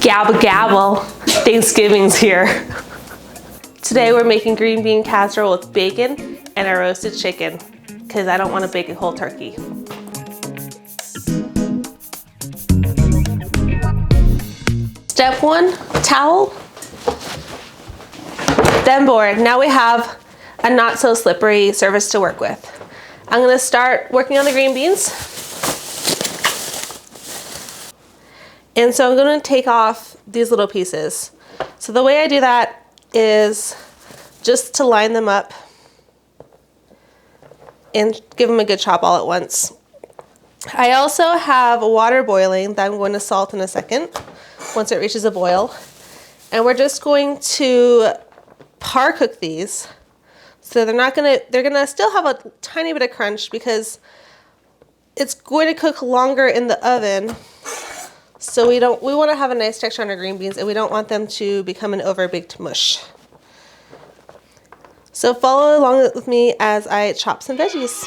Gabba gabble, Thanksgiving's here. Today we're making green bean casserole with bacon and a roasted chicken because I don't want to bake a whole turkey. Step 1, towel. Then board. Now we have a not so slippery surface to work with. I'm going to start working on the green beans. And so I'm going to take off these little pieces. So the way I do that is just to line them up and give them a good chop all at once. I also have water boiling that I'm going to salt in a second once it reaches a boil. And we're just going to par cook these. So they're gonna still have a tiny bit of crunch because it's going to cook longer in the oven. So we want to have a nice texture on our green beans and we don't want them to become an overbaked mush. So follow along with me as I chop some veggies.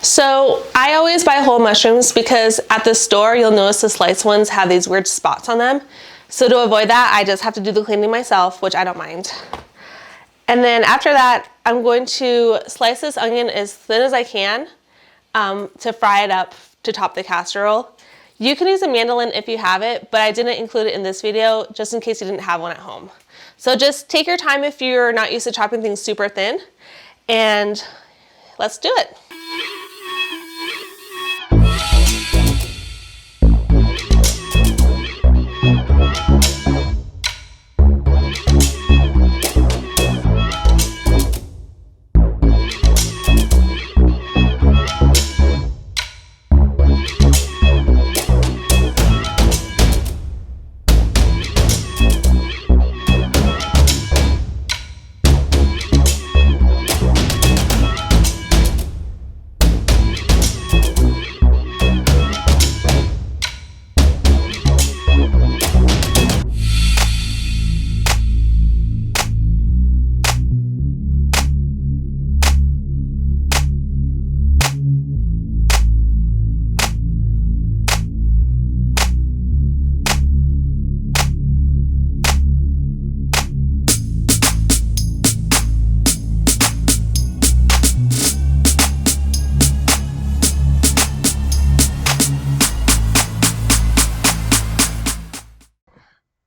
So I always buy whole mushrooms because at the store you'll notice the sliced ones have these weird spots on them. So to avoid that, I just have to do the cleaning myself, which I don't mind. And then after that, I'm going to slice this onion as thin as I can to fry it up to top the casserole. You can use a mandolin if you have it, but I didn't include it in this video just in case you didn't have one at home. So just take your time if you're not used to chopping things super thin, and let's do it.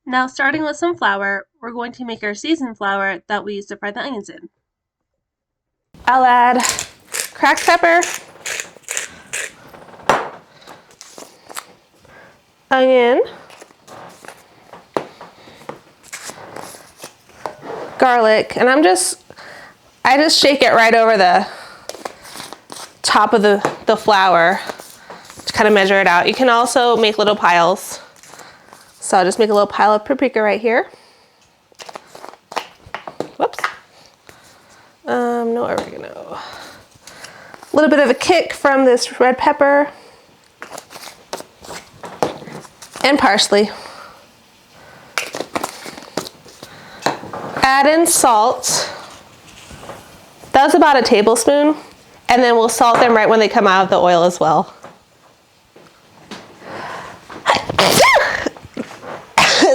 Now, starting with some flour, we're going to make our seasoned flour that we use to fry the onions in. I'll add cracked pepper, onion, garlic, and I just shake it right over the top of the flour to kind of measure it out. You can also make little piles. So I'll just make a little pile of paprika right here. Whoops. No oregano. A little bit of a kick from this red pepper. And parsley. Add in salt. That's about a tablespoon. And then we'll salt them right when they come out of the oil as well.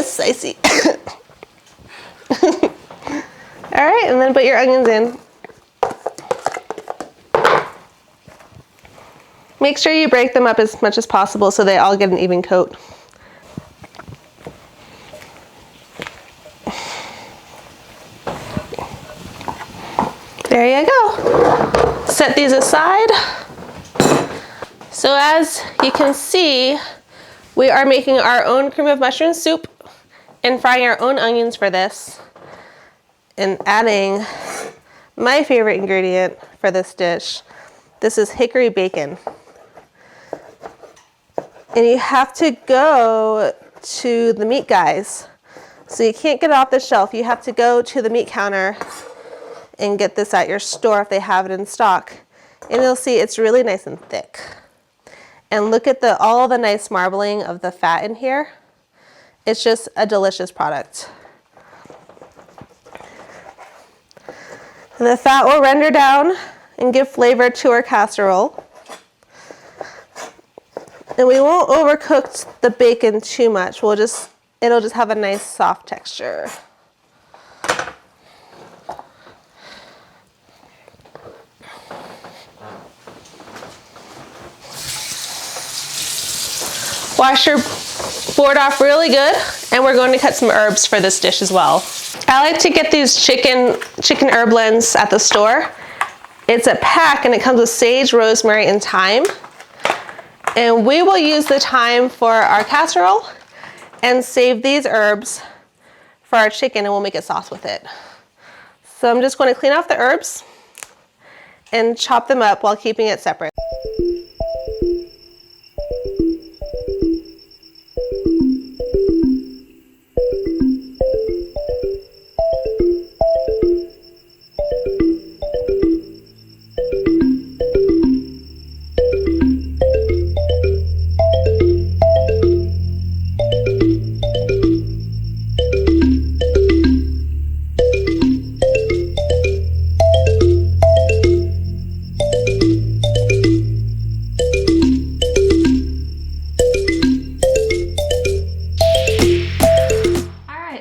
Spicy. All right, and then put your onions in. Make sure you break them up as much as possible so they all get an even coat. There you go. Set these aside. So as you can see, We are making our own cream of mushroom soup and frying our own onions for this and adding my favorite ingredient for this dish. This is hickory bacon. And you have to go to the meat guys. So you can't get it off the shelf. You have to go to the meat counter and get this at your store if they have it in stock. And you'll see it's really nice and thick. And look at all the nice marbling of the fat in here. It's just a delicious product. And the fat will render down and give flavor to our casserole. And we won't overcook the bacon too much. It'll just have a nice soft texture. Wash your board off really good, and we're going to cut some herbs for this dish as well. I like to get these chicken herb blends at the store. It's a pack and it comes with sage, rosemary, and thyme. And we will use the thyme for our casserole and save these herbs for our chicken, and we'll make a sauce with it. So I'm just going to clean off the herbs and chop them up while keeping it separate.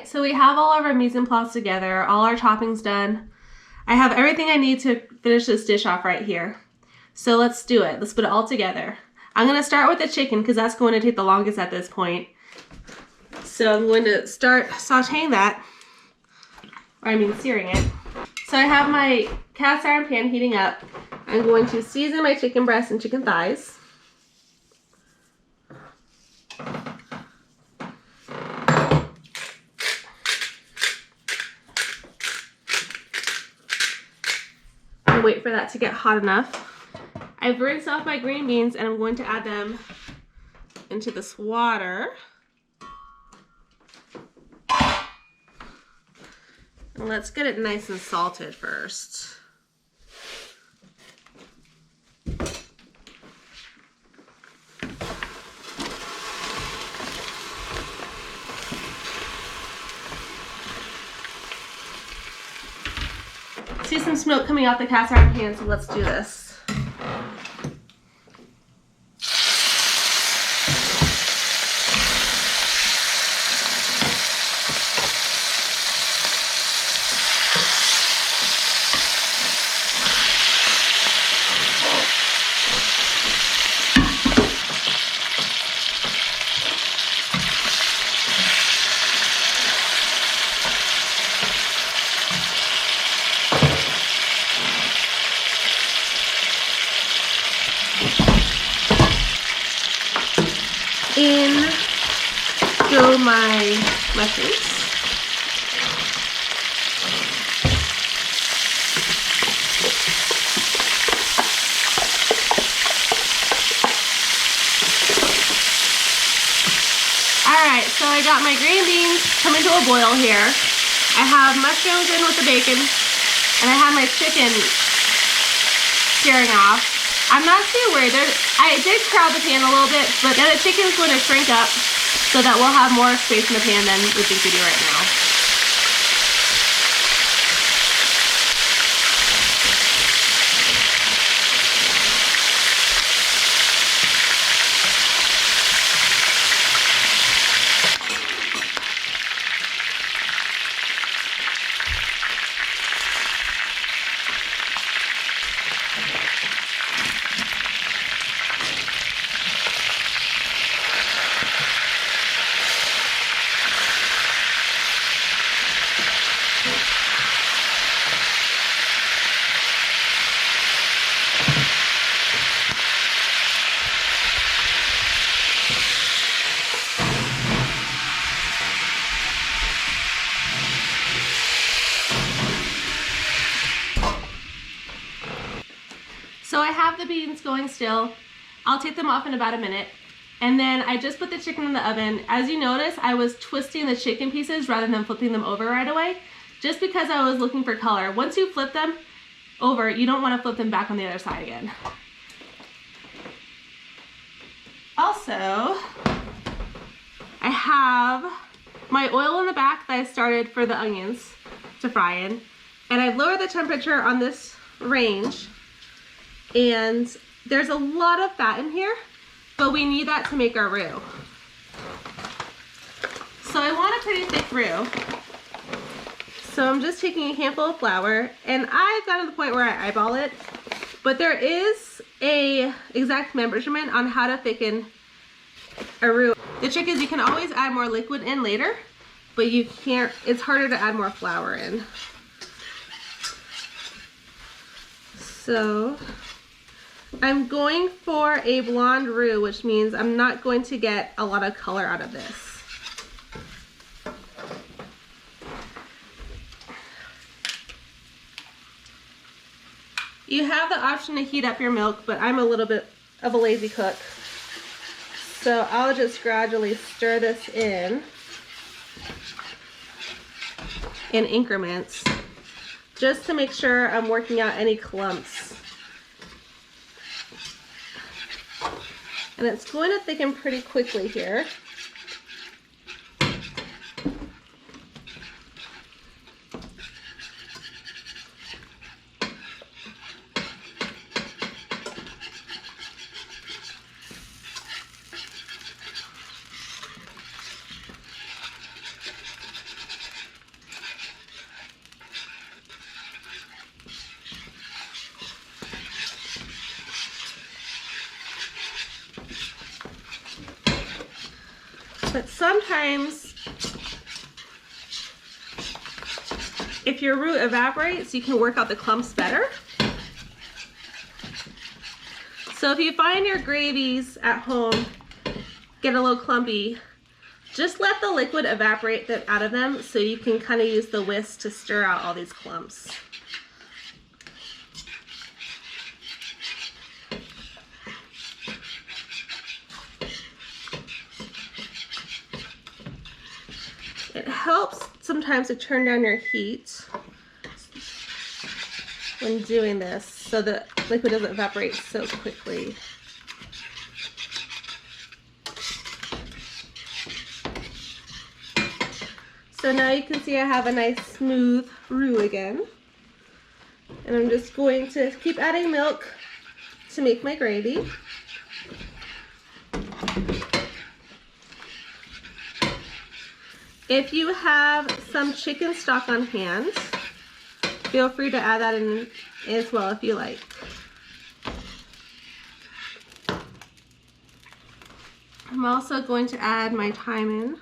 So we have all of our mise en place together, all our toppings done. I have everything I need to finish this dish off right here. So let's do it. Let's put it all together. I'm going to start with the chicken because that's going to take the longest at this point. So I'm going to start sauteing that, searing it. So I have my cast iron pan heating up. I'm going to season my chicken breasts and chicken thighs. Wait for that to get hot enough. I've rinsed off my green beans and I'm going to add them into this water. And let's get it nice and salted first. See some smoke coming out the cast iron pan, so let's do this. In go my mushrooms. Alright, so I got my green beans coming to a boil here. I have mushrooms in with the bacon, and I have my chicken searing off. I'm not too worried. I did crowd the pan a little bit, but then the chicken's going to shrink up so that we'll have more space in the pan than we think we do right now. I have the beans going still. I'll take them off in about a minute. And then I just put the chicken in the oven. As you notice, I was twisting the chicken pieces rather than flipping them over right away, just because I was looking for color. Once you flip them over, you don't want to flip them back on the other side again. Also, I have my oil in the back that I started for the onions to fry in. And I've lowered the temperature on this range. And there's a lot of fat in here, but we need that to make our roux. So I want a pretty thick roux. So I'm just taking a handful of flour, and I've gotten to the point where I eyeball it, but there is a exact measurement on how to thicken a roux. The trick is you can always add more liquid in later, but you can't, it's harder to add more flour in. So I'm going for a blonde roux, which means I'm not going to get a lot of color out of this. You have the option to heat up your milk, but I'm a little bit of a lazy cook. So I'll just gradually stir this in increments, just to make sure I'm working out any clumps. And it's going to thicken pretty quickly here. But sometimes, if your roux evaporates, you can work out the clumps better. So if you find your gravies at home get a little clumpy, just let the liquid evaporate out of them so you can kind of use the whisk to stir out all these clumps. It helps sometimes to turn down your heat when doing this so the liquid doesn't evaporate so quickly. So now you can see I have a nice smooth roux again. And I'm just going to keep adding milk to make my gravy. If you have some chicken stock on hand, feel free to add that in as well if you like. I'm also going to add my thyme in.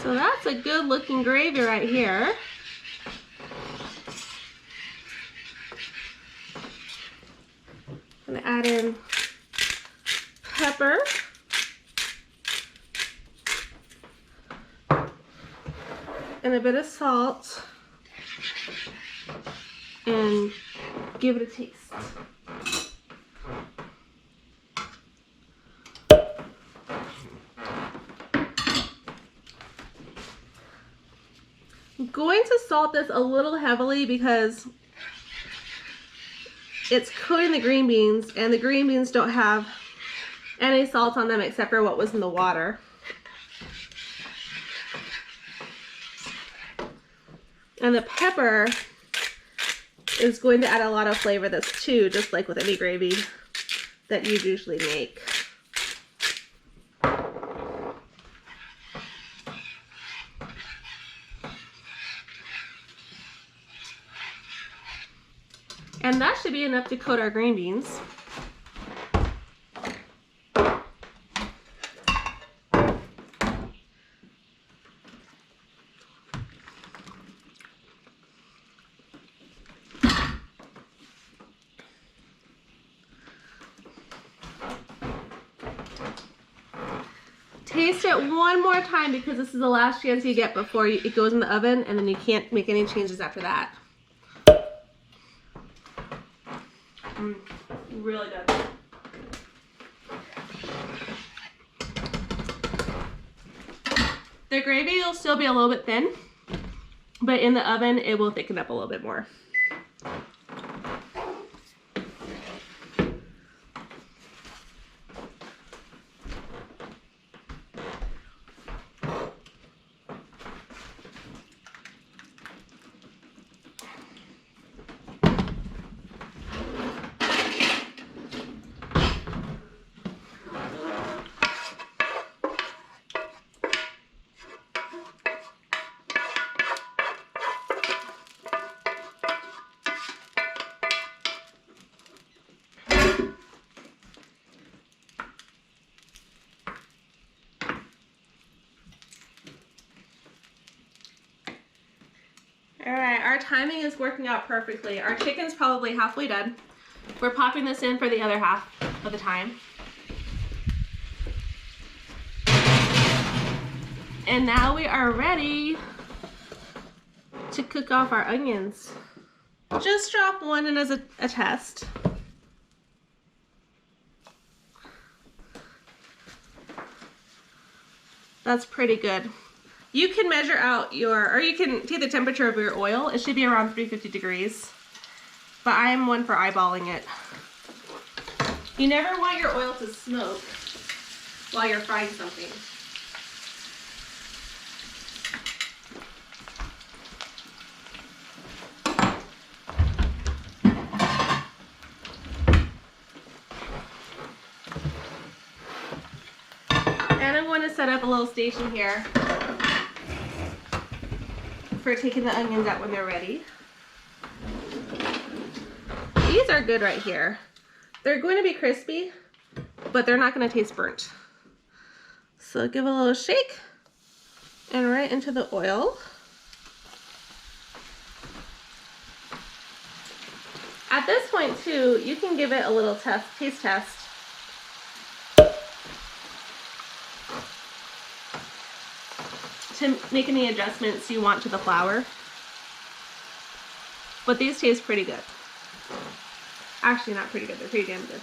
So that's a good looking gravy right here. I'm gonna add in pepper. And a bit of salt. And give it a taste. I'm going to salt this a little heavily because it's coating the green beans, and the green beans don't have any salt on them except for what was in the water. And the pepper is going to add a lot of flavor to this too, just like with any gravy that you usually make. And that should be enough to coat our green beans. Taste it one more time because this is the last chance you get before it goes in the oven, and then you can't make any changes after that. Really good. The gravy will still be a little bit thin, but in the oven it will thicken up a little bit more. All right, our timing is working out perfectly. Our chicken's probably halfway done. We're popping this in for the other half of the time. And now we are ready to cook off our onions. Just drop one in as a test. That's pretty good. You can measure out or you can take the temperature of your oil. It should be around 350 degrees. But I am one for eyeballing it. You never want your oil to smoke while you're frying something. And I'm going to set up a little station here for taking the onions out when they're ready. These are good right here. They're going to be crispy, but they're not going to taste burnt. So give a little shake and right into the oil. At this point too, you can give it a little taste test. To make any adjustments you want to the flour. But these taste pretty good. Actually, not pretty good, they're pretty damn good.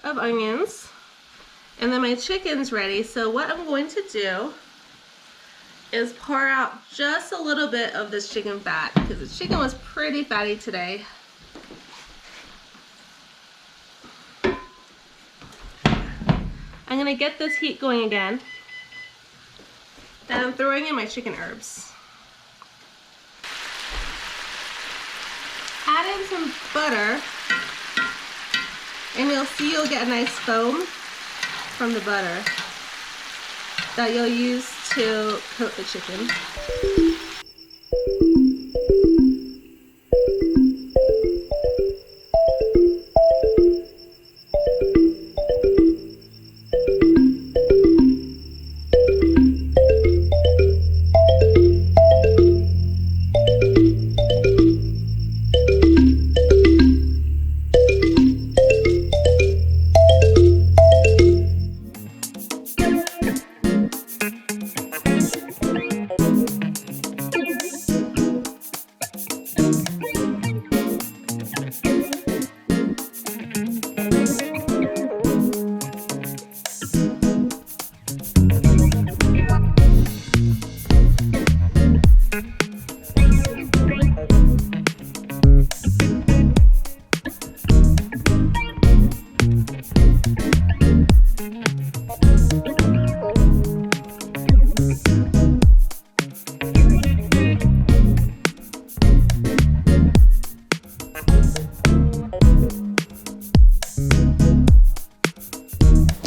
Of onions, and then my chicken's ready. So what I'm going to do is pour out just a little bit of this chicken fat because the chicken was pretty fatty today. I'm gonna get this heat going again. Then I'm throwing in my chicken herbs. Add in some butter. And you'll see you'll get a nice foam from the butter that you'll use to coat the chicken.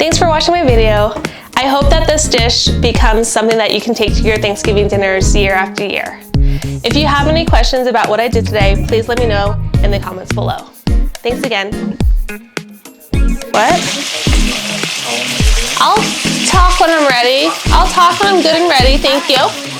Thanks for watching my video. I hope that this dish becomes something that you can take to your Thanksgiving dinners year after year. If you have any questions about what I did today, please let me know in the comments below. Thanks again. What? I'll talk when I'm ready. I'll talk when I'm good and ready. Thank you.